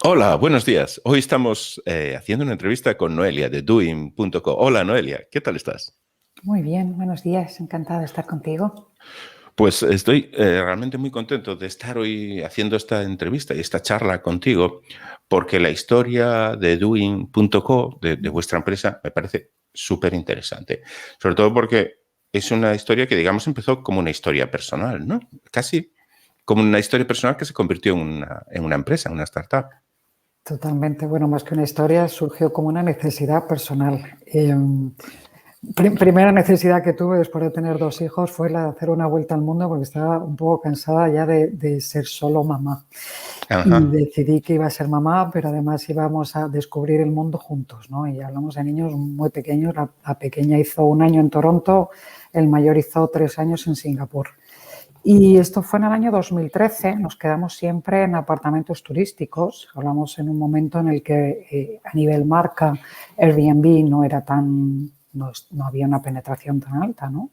Hola, buenos días. Hoy estamos haciendo una entrevista con Noelia de Doing.co. Hola, Noelia, ¿qué tal estás? Muy bien, buenos días, encantada de estar contigo. Pues estoy realmente muy contento de estar hoy haciendo esta entrevista y esta charla contigo, porque la historia de Doing.co, de vuestra empresa, me parece súper interesante. Sobre todo porque es una historia que, digamos, empezó como una historia personal, ¿no? Casi como una historia personal que se convirtió en una empresa, una startup. Totalmente, bueno, más que una historia, surgió como una necesidad personal. Primera necesidad que tuve después de tener 2 hijos fue la de hacer una vuelta al mundo porque estaba un poco cansada ya de ser solo mamá. Y Ajá. decidí que iba a ser mamá, pero además íbamos a descubrir el mundo juntos, ¿no? Y hablamos de niños muy pequeños. La pequeña hizo 1 año en Toronto, el mayor hizo 3 años en Singapur. Y esto fue en el año 2013, nos quedamos siempre en apartamentos turísticos. Hablamos en un momento en el que a nivel marca Airbnb no era tan, no había una penetración tan alta, ¿no?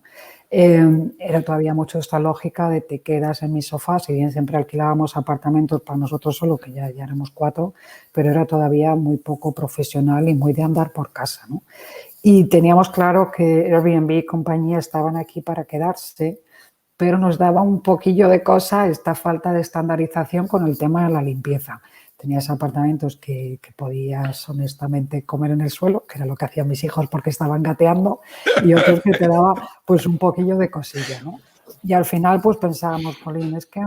Era todavía mucho esta lógica de te quedas en mi sofá, si bien siempre alquilábamos apartamentos para nosotros solo, que ya éramos 4, pero era todavía muy poco profesional y muy de andar por casa, ¿no? Y teníamos claro que Airbnb y compañía estaban aquí para quedarse, pero nos daba un poquillo de cosa esta falta de estandarización con el tema de la limpieza. Tenías apartamentos que podías honestamente comer en el suelo, que era lo que hacían mis hijos porque estaban gateando, y otros que te daba pues un poquillo de cosilla, ¿no? Y al final pues pensábamos, Colín, es que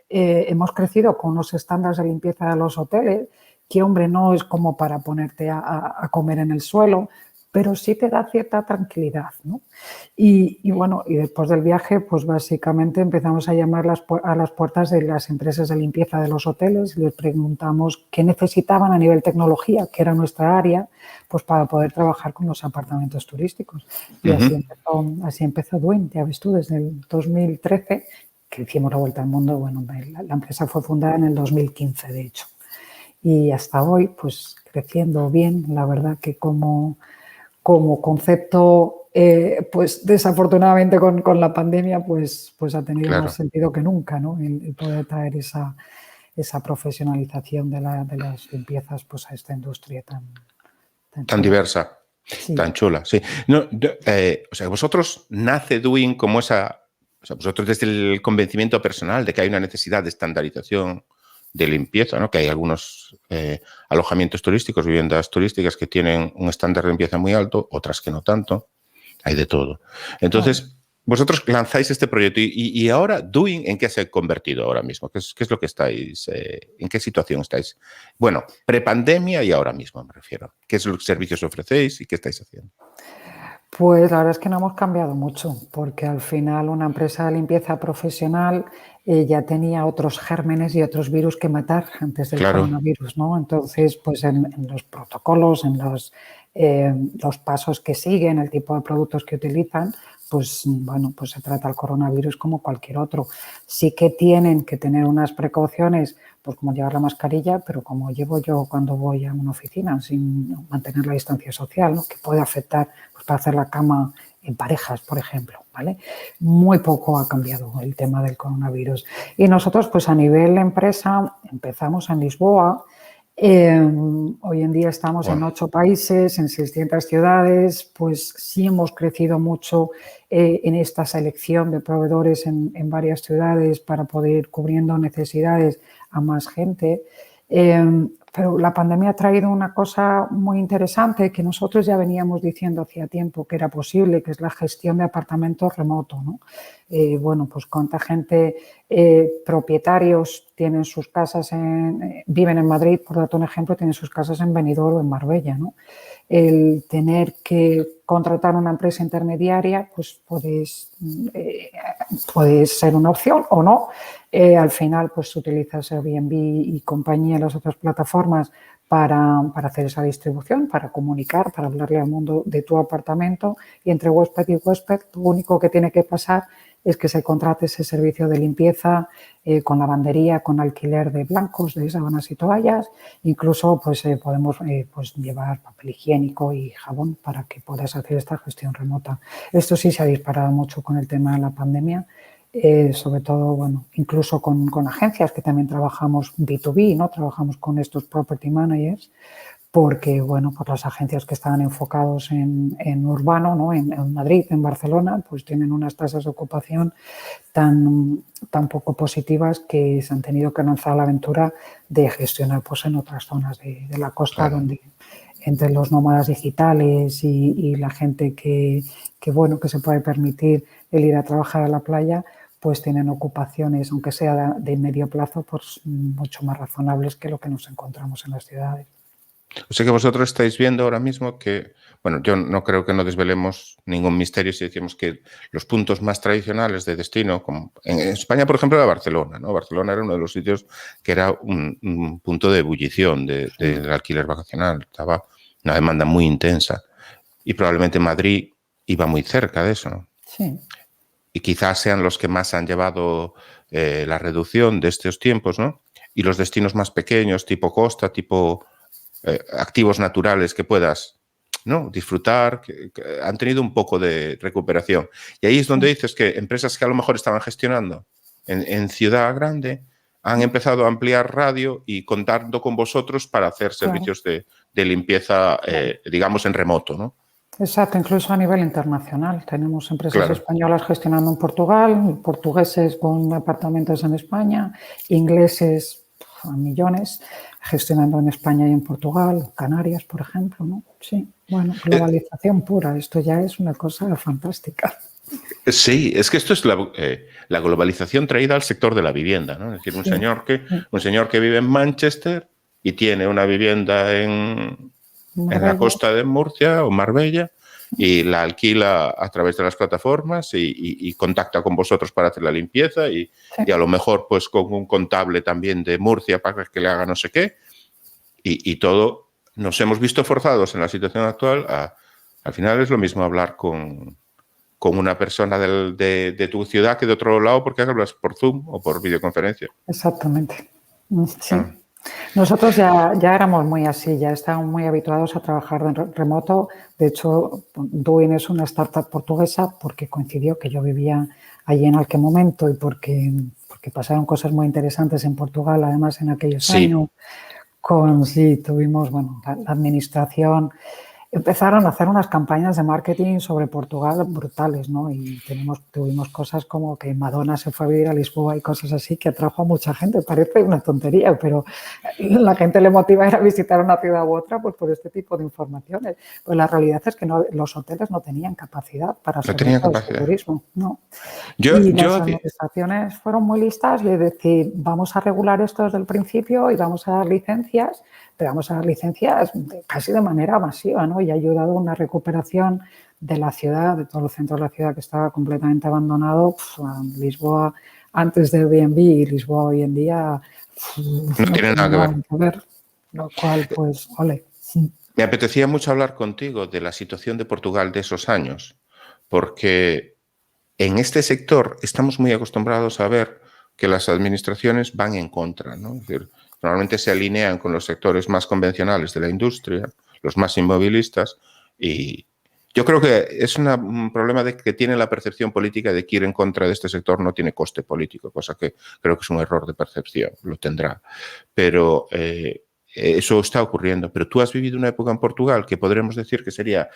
hemos crecido con unos estándares de limpieza de los hoteles, que hombre, no es como para ponerte a comer en el suelo, pero sí te da cierta tranquilidad, ¿no? Y bueno, y después del viaje, pues básicamente empezamos a llamar a las puertas de las empresas de limpieza de los hoteles, les preguntamos qué necesitaban a nivel tecnología, que era nuestra área, pues para poder trabajar con los apartamentos turísticos. Y Ujú. así empezó Dwayne, ya ves tú, desde el 2013, que hicimos la vuelta al mundo. Bueno, la empresa fue fundada en el 2015, de hecho. Y hasta hoy, pues creciendo bien, la verdad que como concepto, pues desafortunadamente con la pandemia, pues ha tenido más Claro, sentido que nunca, ¿no? El poder traer esa profesionalización de las limpiezas pues a esta industria tan tan chula. diversa, Sí. tan chula, sí. No, o sea, vosotros nace Doing como esa, o sea, vosotros desde el convencimiento personal de que hay una necesidad de estandarización de limpieza, ¿no? Que hay algunos alojamientos turísticos, viviendas turísticas que tienen un estándar de limpieza muy alto, otras que no tanto, hay de todo. Claro. Entonces, vosotros lanzáis este proyecto y ahora Doing, ¿en qué se ha convertido ahora mismo? ¿Qué es lo que estáis, en qué situación estáis? Bueno, prepandemia y ahora mismo me refiero. ¿Qué es los servicios ofrecéis y qué estáis haciendo? Pues la verdad es que no hemos cambiado mucho, porque al final una empresa de limpieza profesional ya tenía otros gérmenes y otros virus que matar antes del Claro, coronavirus, ¿no? Entonces, pues en los protocolos, en los pasos que siguen, el tipo de productos que utilizan, pues bueno, pues se trata el coronavirus como cualquier otro. Sí que tienen que tener unas precauciones, pues como llevar la mascarilla, pero como llevo yo cuando voy a una oficina, sin mantener la distancia social, ¿no? Que puede afectar pues, para hacer la cama en parejas, por ejemplo, ¿vale? Muy poco ha cambiado el tema del coronavirus. Y nosotros, pues a nivel empresa, empezamos en Lisboa. Hoy en día estamos en bueno, 8 países, en 600 ciudades, pues sí hemos crecido mucho en esta selección de proveedores en varias ciudades para poder ir cubriendo necesidades a más gente. Pero la pandemia ha traído una cosa muy interesante que nosotros ya veníamos diciendo hacía tiempo que era posible, que es la gestión de apartamentos remoto, ¿no? Bueno, pues cuánta gente, propietarios tienen sus casas viven en Madrid, por darte un ejemplo, tienen sus casas en Benidorm o en Marbella, ¿no? El tener que contratar una empresa intermediaria, pues puede ser una opción o no. Al final, pues utilizas Airbnb y compañía, las otras plataformas para hacer esa distribución, para comunicar, para hablarle al mundo de tu apartamento, y entre huésped y huésped, lo único que tiene que pasar es que se contrate ese servicio de limpieza con lavandería, con alquiler de blancos, de sábanas y toallas. Incluso pues, podemos pues, llevar papel higiénico y jabón para que puedas hacer esta gestión remota. Esto sí se ha disparado mucho con el tema de la pandemia. sobre todo, bueno, incluso con agencias que también trabajamos B2B, ¿no? Trabajamos con estos property managers, porque, bueno, pues las agencias que estaban enfocados en urbano, ¿no? En Madrid, en Barcelona, pues tienen unas tasas de ocupación tan poco positivas que se han tenido que lanzar a la aventura de gestionar pues en otras zonas de la costa, claro, donde entre los nómadas digitales y la gente que se puede permitir el ir a trabajar a la playa, pues tienen ocupaciones, aunque sea de medio plazo, pues mucho más razonables que lo que nos encontramos en las ciudades. O sea que vosotros estáis viendo ahora mismo que, bueno, yo no creo que no desvelemos ningún misterio si decimos que los puntos más tradicionales de destino, como en España, por ejemplo, era Barcelona, ¿no? Barcelona era uno de los sitios que era un punto de ebullición del alquiler vacacional. Estaba una demanda muy intensa y probablemente Madrid iba muy cerca de eso, ¿no? Sí. Y quizás sean los que más han llevado la reducción de estos tiempos, ¿no? Y los destinos más pequeños, tipo costa, tipo activos naturales que puedas, ¿no?, disfrutar, que han tenido un poco de recuperación. Y ahí es donde dices que empresas que a lo mejor estaban gestionando en ciudad grande han empezado a ampliar radio y contando con vosotros para hacer servicios de limpieza, digamos, en remoto, ¿no? Exacto, incluso a nivel internacional. Tenemos empresas españolas gestionando en Portugal, portugueses con apartamentos en España, ingleses a millones gestionando en España y en Portugal, Canarias, por ejemplo, ¿no? Sí, bueno, globalización pura. Esto ya es una cosa fantástica. Sí, es que esto es la globalización traída al sector de la vivienda, ¿no? Es decir, un señor que vive en Manchester y tiene una vivienda en la costa de Murcia o Marbella y la alquila a través de las plataformas y contacta con vosotros para hacer la limpieza y a lo mejor pues con un contable también de Murcia para que le haga no sé qué y todo. Nos hemos visto forzados en la situación actual al final es lo mismo hablar con una persona de tu ciudad que de otro lado porque hablas por Zoom o por videoconferencia. Exactamente. Sí. Nosotros ya éramos muy así, ya estábamos muy habituados a trabajar en remoto. De hecho, Doing es una startup portuguesa porque coincidió que yo vivía allí en aquel momento y porque pasaron cosas muy interesantes en Portugal, además en aquellos años. Tuvimos, bueno, la administración. Empezaron a hacer unas campañas de marketing sobre Portugal brutales, ¿no? Y tuvimos cosas como que Madonna se fue a vivir a Lisboa y cosas así que atrajo a mucha gente. Parece una tontería, pero la gente le motiva a ir a visitar una ciudad u otra pues por este tipo de informaciones. Pues la realidad es que los hoteles no tenían capacidad para hacer turismo, ¿no? Y las administraciones fueron muy listas de decir, vamos a regular esto desde el principio y vamos a dar licencias, pero vamos a dar licencias casi de manera masiva, ¿no? Y ha ayudado a una recuperación de la ciudad, de todo el centro de la ciudad que estaba completamente abandonado. Lisboa antes de Airbnb y Lisboa hoy en día no tiene nada que ver. Lo cual, pues, ole. Me apetecía mucho hablar contigo de la situación de Portugal de esos años, porque en este sector estamos muy acostumbrados a ver que las administraciones van en contra, ¿no? Es decir, normalmente se alinean con los sectores más convencionales de la industria, los más inmovilistas, y yo creo que es un problema de que tiene la percepción política de que ir en contra de este sector no tiene coste político, cosa que creo que es un error de percepción, lo tendrá. Pero eso está ocurriendo. Pero tú has vivido una época en Portugal que podremos decir que sería,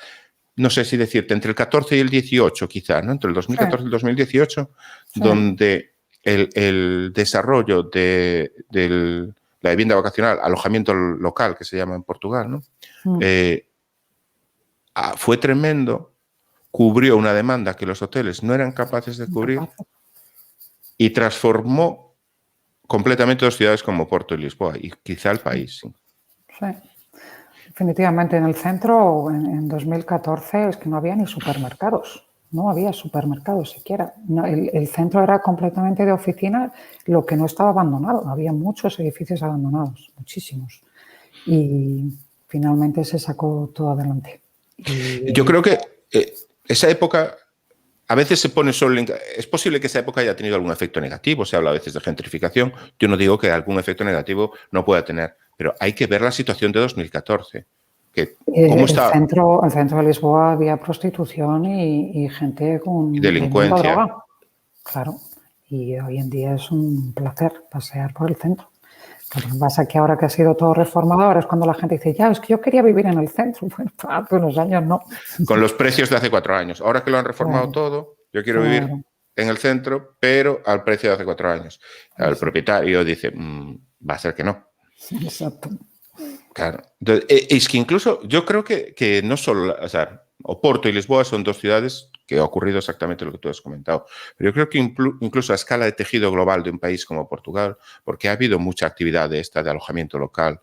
no sé si decirte, entre el 14 y el 18 quizás, ¿no? Entre el 2014 y el 2018, donde el desarrollo de la vivienda vacacional, alojamiento local, que se llama en Portugal, ¿no? Fue tremendo, cubrió una demanda que los hoteles no eran capaces de cubrir y transformó completamente dos ciudades como Porto y Lisboa y quizá el país. Sí. Definitivamente en el centro, en 2014, es que no había ni supermercados. No había supermercados siquiera. No, el centro era completamente de oficinas, lo que no estaba abandonado. Había muchos edificios abandonados, muchísimos. Y finalmente se sacó todo adelante. Yo creo que esa época a veces se pone solo... Es posible que esa época haya tenido algún efecto negativo. Se habla a veces de gentrificación. Yo no digo que algún efecto negativo no pueda tener, pero hay que ver la situación de 2014. ¿Cómo está? El centro de Lisboa había prostitución y gente con delincuencia. droga. Claro. Y hoy en día es un placer pasear por el centro. Lo que pasa es que ahora que ha sido todo reformado, ahora es cuando la gente dice, ya, es que yo quería vivir en el centro. Bueno, hace unos años no. Con los precios de hace 4 años. Ahora que lo han reformado Claro, todo, yo quiero vivir claro, en el centro, pero al precio de hace 4 años. El exacto, propietario dice, va a ser que no. exacto. Claro. Entonces, es que incluso yo creo que no solo, o sea, Oporto y Lisboa son 2 ciudades que ha ocurrido exactamente lo que tú has comentado. Pero yo creo que incluso a escala de tejido global de un país como Portugal, porque ha habido mucha actividad de esta de alojamiento local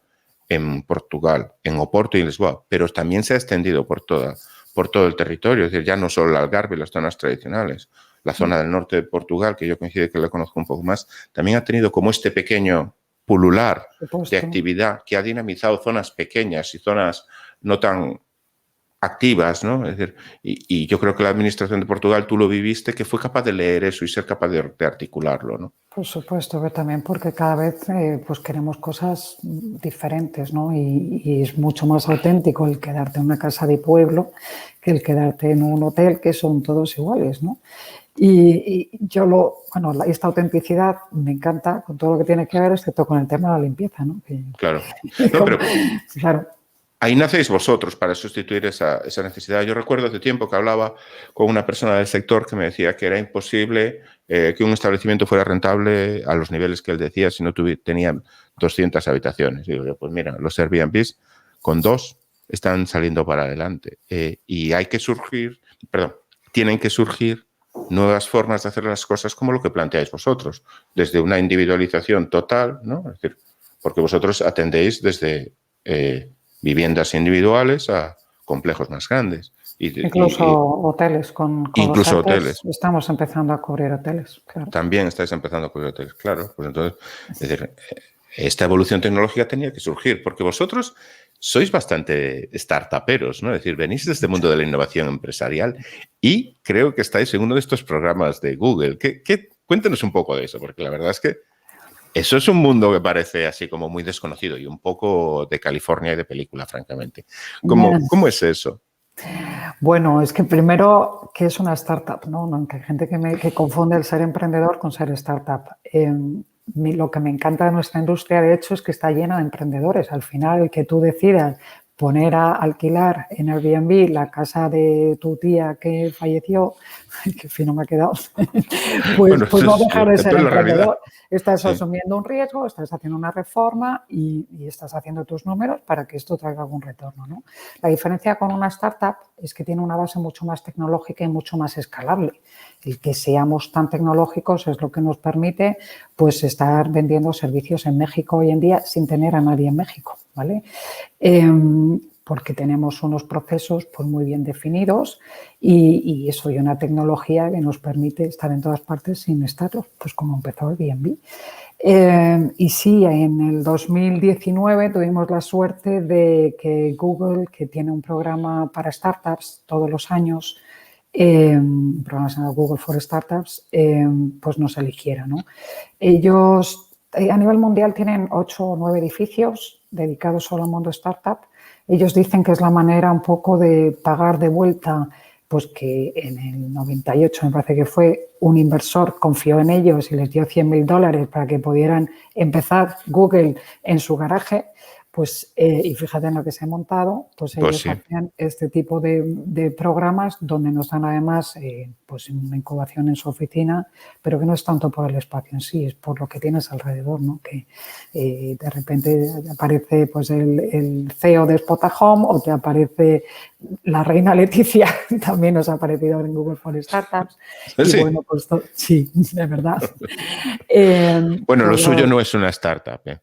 en Portugal, en Oporto y Lisboa, pero también se ha extendido por todo el territorio, es decir, ya no solo el Algarve y las zonas tradicionales. La zona del norte de Portugal, que yo coincide que la conozco un poco más, también ha tenido como este pequeño pulular Por de supuesto. actividad que ha dinamizado zonas pequeñas y zonas no tan activas, ¿no? Es decir, y yo creo que la administración de Portugal, tú lo viviste, que fue capaz de leer eso y ser capaz de articularlo, ¿no? Por supuesto que también porque cada vez pues queremos cosas diferentes, ¿no? Y es mucho más auténtico el quedarte en una casa de pueblo que el quedarte en un hotel, que son todos iguales, ¿no? Y esta autenticidad me encanta con todo lo que tiene que ver, excepto con el tema de la limpieza, ¿no? Claro. No, pero claro. ahí nacéis vosotros para sustituir esa necesidad. Yo recuerdo hace tiempo que hablaba con una persona del sector que me decía que era imposible que un establecimiento fuera rentable a los niveles que él decía si no tenían 200 habitaciones. Digo yo, pues mira, los Airbnbs con 2 están saliendo para adelante. Y tienen que surgir nuevas formas de hacer las cosas como lo que planteáis vosotros, desde una individualización total, ¿no? Es decir, porque vosotros atendéis desde viviendas individuales a complejos más grandes. Incluso hoteles, con los Incluso ERTEs hoteles. estamos empezando a cubrir hoteles, claro. También estáis empezando a cubrir hoteles, claro. Pues entonces, es decir, esta evolución tecnológica tenía que surgir, porque vosotros sois bastante startuperos, ¿no? Es decir, venís de este mundo de la innovación empresarial y creo que estáis en uno de estos programas de Google. Cuéntenos un poco de eso, porque la verdad es que eso es un mundo que parece así como muy desconocido y un poco de California y de película, francamente. ¿Cómo es eso? Bueno, es que primero, ¿qué es una startup? ¿No? Aunque hay gente que confunde el ser emprendedor con ser startup. Lo que me encanta de nuestra industria, de hecho, es que está llena de emprendedores. Al final, el que tú decidas poner a alquilar en Airbnb la casa de tu tía que falleció, que fino me ha quedado, pues no dejar de ser emprendedor. Estás asumiendo un riesgo, estás haciendo una reforma y estás haciendo tus números para que esto traiga algún retorno, ¿no? La diferencia con una startup es que tiene una base mucho más tecnológica y mucho más escalable. El que seamos tan tecnológicos es lo que nos permite pues estar vendiendo servicios en México hoy en día sin tener a nadie en México, ¿vale? Porque tenemos unos procesos pues, muy bien definidos y eso y una tecnología que nos permite estar en todas partes sin estarlo, pues como empezó Airbnb. Y sí, en el 2019 tuvimos la suerte de que Google, que tiene un programa para startups todos los años, un programa llamado Google for Startups, pues nos eligiera, ¿no? Ellos a nivel mundial tienen 8 o 9 edificios dedicados solo al mundo startup. Ellos dicen que es la manera un poco de pagar de vuelta, pues que en el 98 me parece que fue, un inversor confió en ellos y les dio $100.000 para que pudieran empezar Google en su garaje. Pues, y fíjate en lo que se ha montado, pues ellos sí. hacían este tipo de programas donde nos dan además pues una incubación en su oficina, pero que no es tanto por el espacio en sí, es por lo que tienes alrededor, ¿no? Que de repente aparece pues el CEO de Spotahome o te aparece la reina Leticia, también nos ha aparecido en Google for Startups. Y Sí. bueno, pues sí, de verdad. Bueno, lo suyo no es una startup, ¿eh?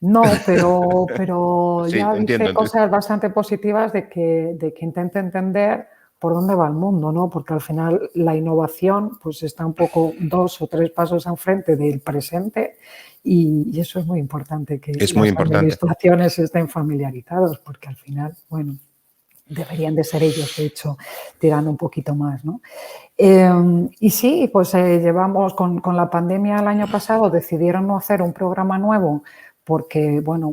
No, pero sí, ya entiendo. dice cosas bastante positivas de que intente entender por dónde va el mundo, ¿no? Porque al final la innovación pues está un poco 2 o 3 pasos enfrente del presente y eso es muy importante, que Es muy las importante. administraciones estén familiarizados, porque al final, bueno, deberían de ser ellos, de hecho, tirando un poquito más, ¿no? Y sí, pues llevamos con la pandemia el año pasado, decidieron no hacer un programa nuevo porque, bueno,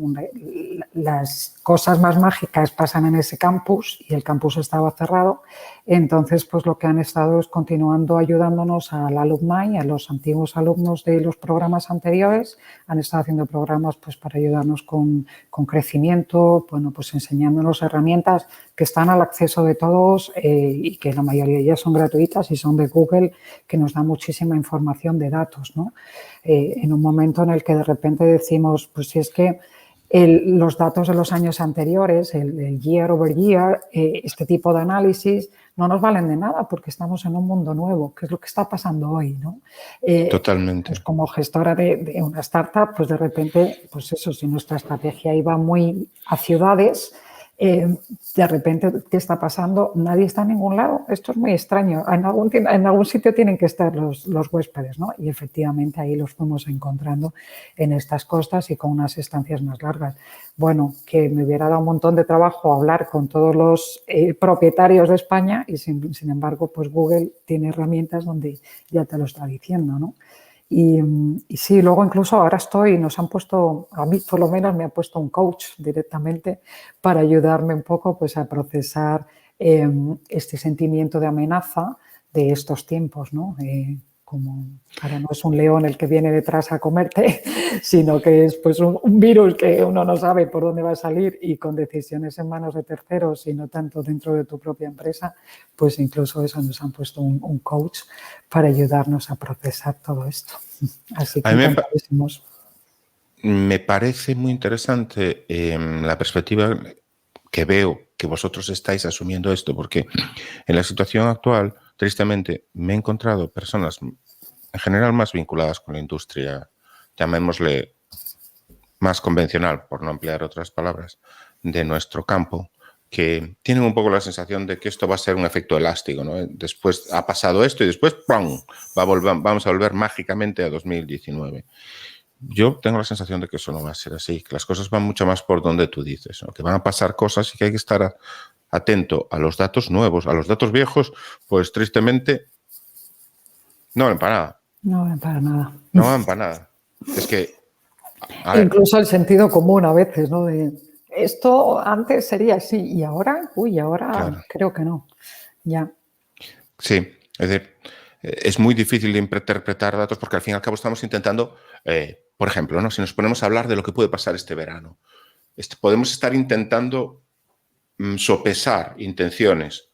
las cosas más mágicas pasan en ese campus y el campus estaba cerrado. Entonces, pues lo que han estado es continuando ayudándonos al alumni, a los antiguos alumnos de los programas anteriores. Han estado haciendo programas pues para ayudarnos con crecimiento, bueno, pues enseñándonos herramientas que están al acceso de todos y que la mayoría de ellas son gratuitas y son de Google, que nos da muchísima información de datos, ¿no? En un momento en el que de repente decimos, pues si es que los datos de los años anteriores, el year over year, este tipo de análisis no nos valen de nada porque estamos en un mundo nuevo, que es lo que está pasando hoy, ¿no? Totalmente. Pues como gestora de una startup, pues de repente, pues eso, si nuestra estrategia iba muy a ciudades, de repente, ¿qué está pasando? Nadie está en ningún lado. Esto es muy extraño. En algún sitio tienen que estar los huéspedes, ¿no? Y efectivamente ahí los fuimos encontrando en estas costas y con unas estancias más largas. Bueno, que me hubiera dado un montón de trabajo hablar con todos los propietarios de España y sin embargo, pues Google tiene herramientas donde ya te lo está diciendo, ¿no? Y sí, luego incluso ahora nos han puesto, a mí por lo menos me ha puesto un coach directamente para ayudarme un poco pues a procesar este sentimiento de amenaza de estos tiempos, ¿no? Como ahora no es un león el que viene detrás a comerte, sino que es pues un virus que uno no sabe por dónde va a salir y con decisiones en manos de terceros y no tanto dentro de tu propia empresa, pues incluso eso nos han puesto un coach para ayudarnos a procesar todo esto. Así que encantadísimos. Me parece muy interesante la perspectiva que veo que vosotros estáis asumiendo esto, porque en la situación actual, tristemente, me he encontrado personas en general más vinculadas con la industria, llamémosle más convencional, por no emplear otras palabras, de nuestro campo, que tienen un poco la sensación de que esto va a ser un efecto elástico, ¿no? Después ha pasado esto y después ¡pum! Vamos a volver mágicamente a 2019. Yo tengo la sensación de que eso no va a ser así, que las cosas van mucho más por donde tú dices, ¿no? Que van a pasar cosas y que hay que estar atento a los datos nuevos. A los datos viejos, pues tristemente no valen para nada. No valen para nada. No valen para nada. Es que... Incluso el sentido común a veces, ¿no? De, esto antes sería así y ahora, claro, creo que no. Ya. Sí, es decir, es muy difícil de interpretar datos porque al fin y al cabo estamos intentando, por ejemplo, ¿no? Si nos ponemos a hablar de lo que puede pasar este verano, podemos estar intentando sopesar intenciones.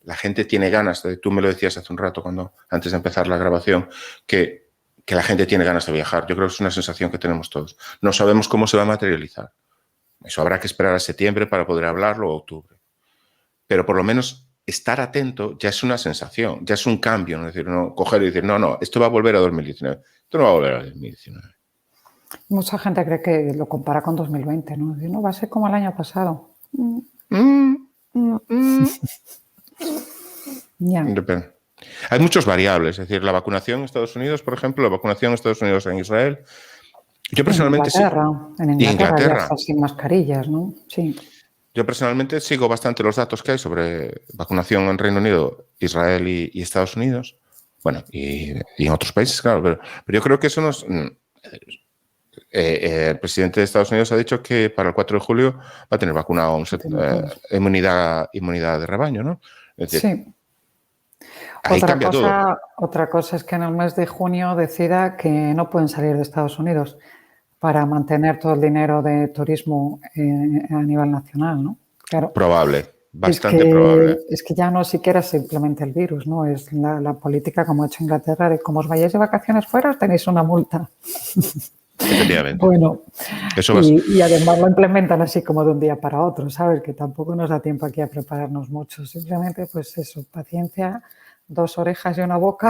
La gente tiene ganas, tú me lo decías hace un rato antes de empezar la grabación, que la gente tiene ganas de viajar. Yo creo que es una sensación que tenemos todos. No sabemos cómo se va a materializar. Eso habrá que esperar a septiembre para poder hablarlo o octubre. Pero por lo menos estar atento ya es una sensación, ya es un cambio, ¿no? Es decir, no coger y decir, no, esto va a volver a 2019. Esto no va a volver a 2019. Mucha gente cree que lo compara con 2020, ¿no? Dice, no, va a ser como el año pasado. Ya. Depende. Hay muchas variables, es decir, la vacunación en Estados Unidos, por ejemplo, la vacunación en Estados Unidos en Israel. Yo personalmente en Inglaterra ya está sin mascarillas, ¿no? Sí. Yo personalmente sigo bastante los datos que hay sobre vacunación en Reino Unido, Israel y Estados Unidos. Bueno, y en otros países, claro, pero yo creo que eso nos... el presidente de Estados Unidos ha dicho que para el 4 de julio va a tener vacunado inmunidad de rebaño, ¿no? Es decir, sí. Otra cosa es que en el mes de junio decida que no pueden salir de Estados Unidos para mantener todo el dinero de turismo a nivel nacional, ¿no? Claro. Probable, bastante probable. Es que ya no siquiera es simplemente el virus, ¿no? Es la política, como ha hecho Inglaterra, de como os vayáis de vacaciones fuera, tenéis una multa. Efectivamente. Bueno, y además lo implementan así como de un día para otro, ¿sabes? Que tampoco nos da tiempo aquí a prepararnos mucho. Simplemente, pues eso, paciencia, 2 orejas y una boca,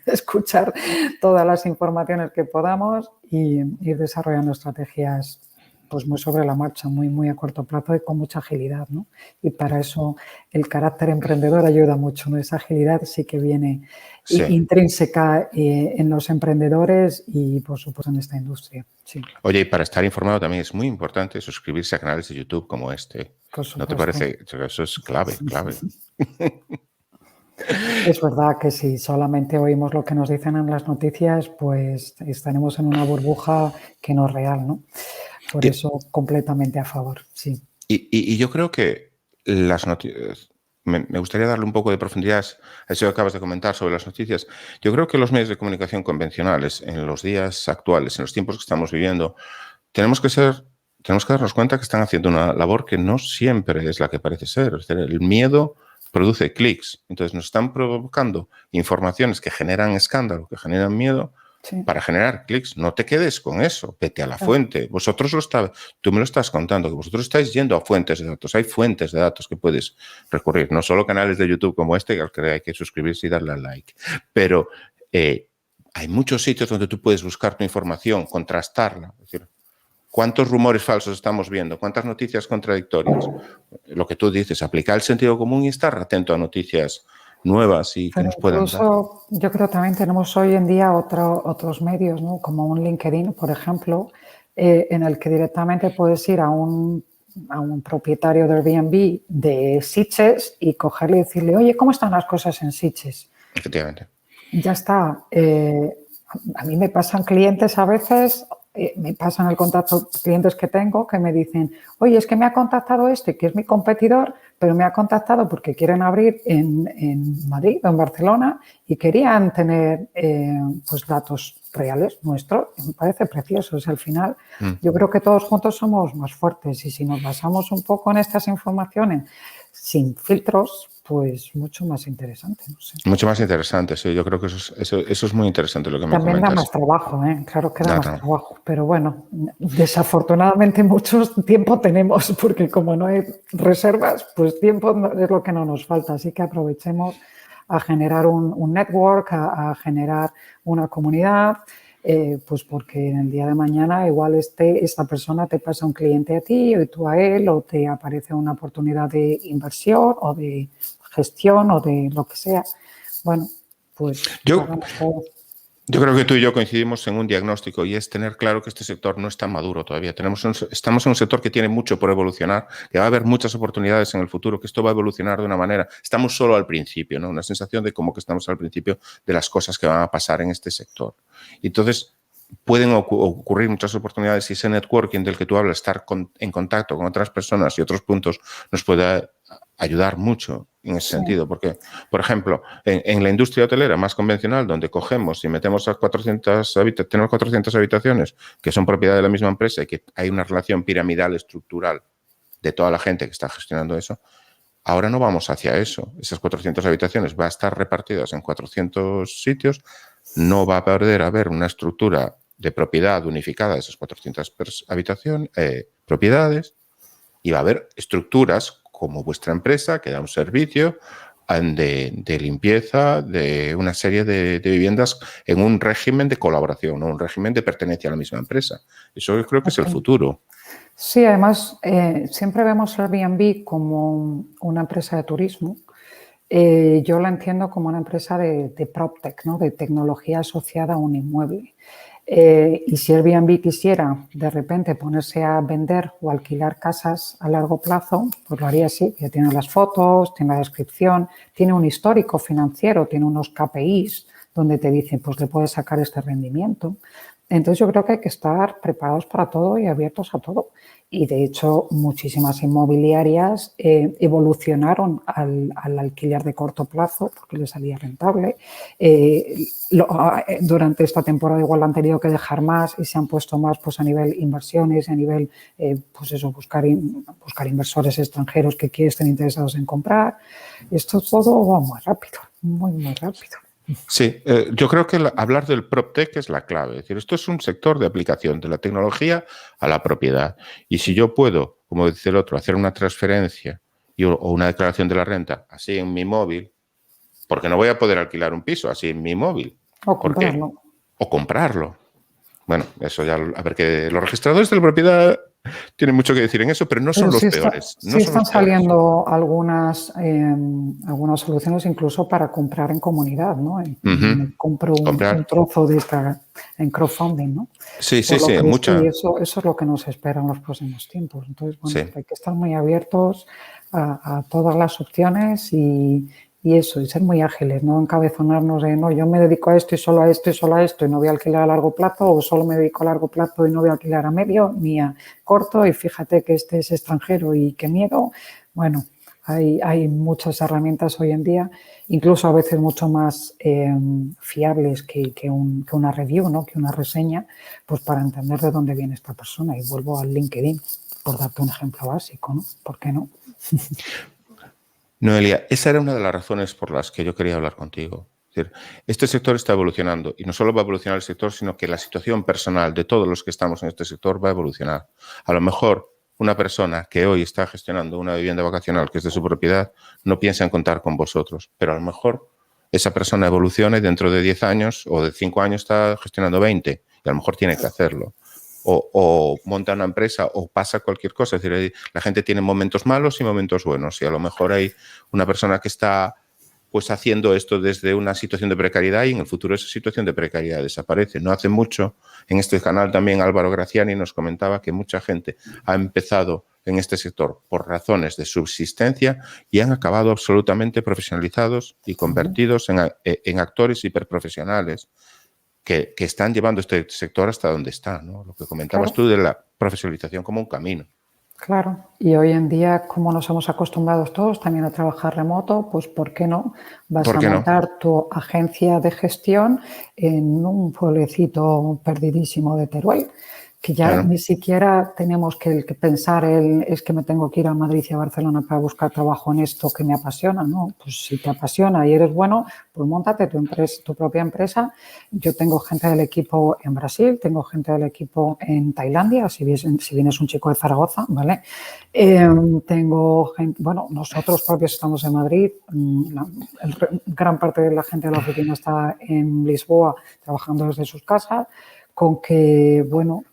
escuchar todas las informaciones que podamos y ir desarrollando estrategias pues muy sobre la marcha, muy a corto plazo y con mucha agilidad, ¿no? Y para eso el carácter emprendedor ayuda mucho, ¿no? Esa agilidad sí que viene intrínseca en los emprendedores y, por supuesto, en esta industria. Sí. Oye, y para estar informado también es muy importante suscribirse a canales de YouTube como este. ¿No te parece? Eso es clave. Es verdad que si solamente oímos lo que nos dicen en las noticias, pues estaremos en una burbuja que no es real, ¿no? Por eso, completamente a favor, sí. Y yo creo que las noticias, me gustaría darle un poco de profundidad a eso que acabas de comentar sobre las noticias. Yo creo que los medios de comunicación convencionales en los días actuales, en los tiempos que estamos viviendo, tenemos que darnos cuenta que están haciendo una labor que no siempre es la que parece ser. Es decir, el miedo produce clics. Entonces nos están provocando informaciones que generan escándalo, que generan miedo, Sí, para generar clics. No te quedes con eso, vete a la claro. fuente. Tú me lo estás contando, que vosotros estáis yendo a fuentes de datos. Hay fuentes de datos que puedes recurrir, no solo canales de YouTube como este, al que hay que suscribirse y darle al like, pero hay muchos sitios donde tú puedes buscar tu información, contrastarla. Es decir, ¿cuántos rumores falsos estamos viendo? ¿Cuántas noticias contradictorias? Lo que tú dices, aplicar el sentido común y estar atento a noticias nuevas y que Pero nos puedan dar. incluso yo creo también tenemos hoy en día otros medios, ¿no? Como un LinkedIn, por ejemplo, en el que directamente puedes ir a un propietario de Airbnb de Sitges y cogerle y decirle, oye, ¿cómo están las cosas en Sitges? Efectivamente. Ya está. A mí me pasan clientes a veces, me pasan el contacto clientes que tengo que me dicen, oye, es que me ha contactado este, que es mi competidor, pero me ha contactado porque quieren abrir en Madrid o en Barcelona y querían tener pues datos reales nuestros. Me parece precioso. O sea, al final, yo creo que todos juntos somos más fuertes y si nos basamos un poco en estas informaciones sin filtros, pues mucho más interesante. No sé. Mucho más interesante, sí. Yo creo que eso es muy interesante lo que me También da más comentas. trabajo, ¿eh? Claro que da más Nada. trabajo, pero bueno, desafortunadamente muchos tiempo tenemos, porque como no hay reservas, pues tiempo es lo que no nos falta, así que aprovechemos a generar un network, a generar una comunidad, pues porque en el día de mañana igual esta persona te pasa un cliente a ti o tú a él, o te aparece una oportunidad de inversión o de gestión o de lo que sea. Bueno, pues Yo, hagamos todo. yo creo que tú y yo coincidimos en un diagnóstico y es tener claro que este sector no está maduro todavía. Estamos en un sector que tiene mucho por evolucionar, que va a haber muchas oportunidades en el futuro, que esto va a evolucionar de una manera. Estamos solo al principio, ¿no? Una sensación de como que estamos al principio de las cosas que van a pasar en este sector. Y entonces pueden ocurrir muchas oportunidades y ese networking del que tú hablas, estar en contacto con otras personas y otros puntos, nos puede ayudar mucho en ese Sí. sentido, porque, por ejemplo, en la industria hotelera más convencional, donde cogemos y metemos a 400 habitaciones que son propiedad de la misma empresa y que hay una relación piramidal estructural de toda la gente que está gestionando eso, ahora no vamos hacia eso. Esas 400 habitaciones van a estar repartidas en 400 sitios, no va a poder haber una estructura de propiedad unificada de esas 400 propiedades, y va a haber estructuras como vuestra empresa que da un servicio de limpieza de una serie de viviendas en un régimen de colaboración, ¿no? Un régimen de pertenencia a la misma empresa. Eso yo creo que es el futuro. Sí, además, siempre vemos Airbnb como una empresa de turismo. Yo la entiendo como una empresa de PropTech, ¿no? De tecnología asociada a un inmueble. Y si Airbnb quisiera de repente ponerse a vender o alquilar casas a largo plazo, pues lo haría así. Ya tiene las fotos, tiene la descripción, tiene un histórico financiero, tiene unos KPIs donde te dicen, pues le puedes sacar este rendimiento. Entonces yo creo que hay que estar preparados para todo y abiertos a todo. Y de hecho muchísimas inmobiliarias evolucionaron al alquiler de corto plazo porque les salía rentable. Durante esta temporada igual han tenido que dejar más y se han puesto más pues, a nivel inversiones, a nivel pues eso, buscar inversores extranjeros que estén interesados en comprar. Esto todo va muy rápido, muy rápido. Sí, yo creo que hablar del PropTech es la clave. Es decir, esto es un sector de aplicación de la tecnología a la propiedad. Y si yo puedo, como dice el otro, hacer una transferencia o una declaración de la renta así en mi móvil, porque no voy a poder alquilar un piso así en mi móvil. O ¿Por qué? comprarlo. O comprarlo. Bueno, eso ya, a ver, que los registradores de la propiedad tienen mucho que decir en eso, pero no son Pero los peores. No sí son están los peores. saliendo algunas soluciones incluso para comprar en comunidad, ¿no? Me compro un Comprar. trozo de esta en crowdfunding, ¿no? Sí, Por lo que sí, mucha. eso es lo que nos espera en los próximos tiempos. Entonces, bueno, Sí. hay que estar muy abiertos a todas las opciones y y eso, y ser muy ágiles, no encabezonarnos de, no, yo me dedico a esto y solo a esto y solo a esto y no voy a alquilar a largo plazo, o solo me dedico a largo plazo y no voy a alquilar a medio ni a corto, y fíjate que este es extranjero y qué miedo. Bueno, hay muchas herramientas hoy en día, incluso a veces mucho más fiables que una review, ¿no? Que una reseña, pues para entender de dónde viene esta persona. Y vuelvo al LinkedIn, por darte un ejemplo básico, ¿no? ¿Por qué no? Noelia, esa era una de las razones por las que yo quería hablar contigo. Es decir, este sector está evolucionando y no solo va a evolucionar el sector, sino que la situación personal de todos los que estamos en este sector va a evolucionar. A lo mejor una persona que hoy está gestionando una vivienda vacacional que es de su propiedad no piensa en contar con vosotros, pero a lo mejor esa persona evoluciona y dentro de 10 años o de 5 años está gestionando 20 y a lo mejor tiene que hacerlo. O monta una empresa o pasa cualquier cosa. Es decir, la gente tiene momentos malos y momentos buenos y a lo mejor hay una persona que está pues haciendo esto desde una situación de precariedad y en el futuro esa situación de precariedad desaparece. No hace mucho, en este canal también Álvaro Graciani nos comentaba que mucha gente ha empezado en este sector por razones de subsistencia y han acabado absolutamente profesionalizados y convertidos en actores hiperprofesionales que están llevando este sector hasta donde está, ¿no? Lo que comentabas tú de la profesionalización como un camino. Claro, y hoy en día, como nos hemos acostumbrado todos también a trabajar remoto, pues ¿por qué no? Vas a montar tu agencia de gestión en un pueblecito perdidísimo de Teruel, que ya ni siquiera tenemos que pensar es que me tengo que ir a Madrid y a Barcelona para buscar trabajo en esto que me apasiona, ¿no? Pues si te apasiona y eres bueno, pues móntate tu propia empresa. Yo tengo gente del equipo en Brasil, tengo gente del equipo en Tailandia, si vienes un chico de Zaragoza, ¿vale? Tengo gente, bueno, nosotros propios estamos en Madrid, gran parte de la gente de la oficina está en Lisboa trabajando desde sus casas, con que, bueno,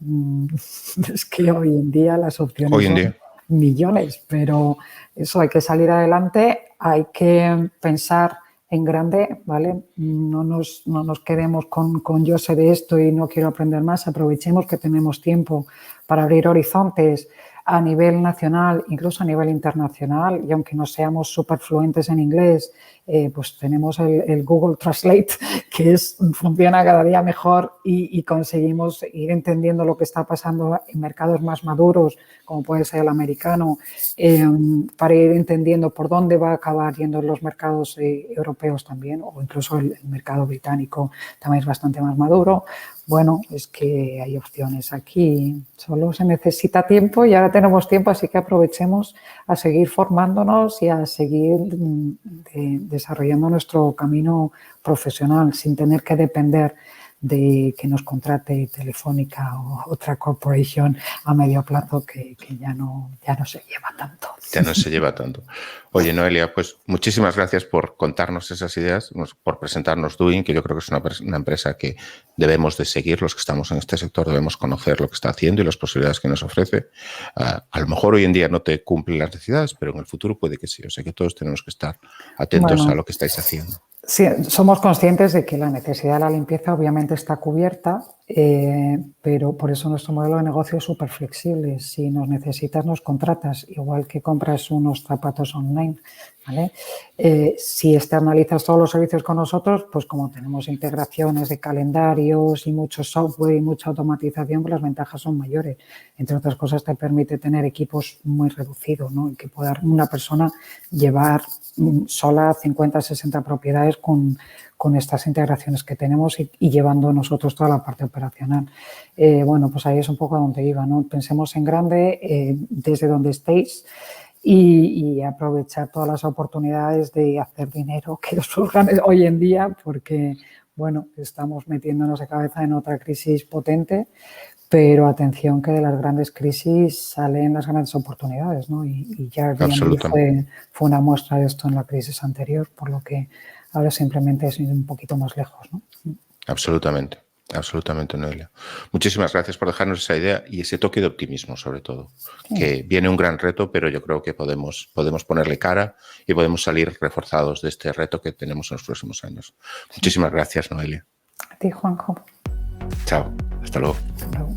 es que hoy en día las opciones son millones, pero eso, hay que salir adelante, hay que pensar en grande, ¿vale? No nos quedemos con yo sé de esto y no quiero aprender más, aprovechemos que tenemos tiempo para abrir horizontes a nivel nacional, incluso a nivel internacional, y aunque no seamos súper fluentes en inglés, pues tenemos el Google Translate, que funciona cada día mejor y conseguimos ir entendiendo lo que está pasando en mercados más maduros, como puede ser el americano, para ir entendiendo por dónde va a acabar yendo los mercados europeos también, o incluso el mercado británico también es bastante más maduro. Bueno, es que hay opciones aquí, solo se necesita tiempo y ahora tenemos tiempo, así que aprovechemos a seguir formándonos y a seguir desarrollando nuestro camino profesional sin tener que depender de que nos contrate Telefónica o otra corporación a medio plazo que ya no se lleva tanto. Ya no se lleva tanto. Oye, Noelia, pues muchísimas gracias por contarnos esas ideas, por presentarnos Doing, que yo creo que es una empresa que debemos de seguir, los que estamos en este sector debemos conocer lo que está haciendo y las posibilidades que nos ofrece. A lo mejor hoy en día no te cumple las necesidades, pero en el futuro puede que sí. O sea que todos tenemos que estar atentos a lo que estáis haciendo. Sí, somos conscientes de que la necesidad de la limpieza obviamente está cubierta, pero por eso nuestro modelo de negocio es súper flexible. Si nos necesitas, nos contratas, igual que compras unos zapatos online, ¿vale? Si externalizas todos los servicios con nosotros, pues como tenemos integraciones de calendarios y mucho software y mucha automatización, pues las ventajas son mayores. Entre otras cosas, te permite tener equipos muy reducidos, ¿no? Y que pueda una persona llevar sola 50, 60 propiedades con estas integraciones que tenemos y llevando nosotros toda la parte operacional. Bueno, pues ahí es un poco a donde iba, ¿no? Pensemos en grande, desde donde estéis y aprovechar todas las oportunidades de hacer dinero que os surjan hoy en día, porque, bueno, estamos metiéndonos de cabeza en otra crisis potente, pero atención que de las grandes crisis salen las grandes oportunidades, ¿no? Y Airbnb fue una muestra de esto en la crisis anterior, por lo que ahora simplemente es ir un poquito más lejos, ¿no? Absolutamente, absolutamente, Noelia. Muchísimas gracias por dejarnos esa idea y ese toque de optimismo, sobre todo. Sí. Que viene un gran reto, pero yo creo que podemos ponerle cara y podemos salir reforzados de este reto que tenemos en los próximos años. Sí. Muchísimas gracias, Noelia. A ti, Juanjo. Chao, hasta luego. Hasta luego.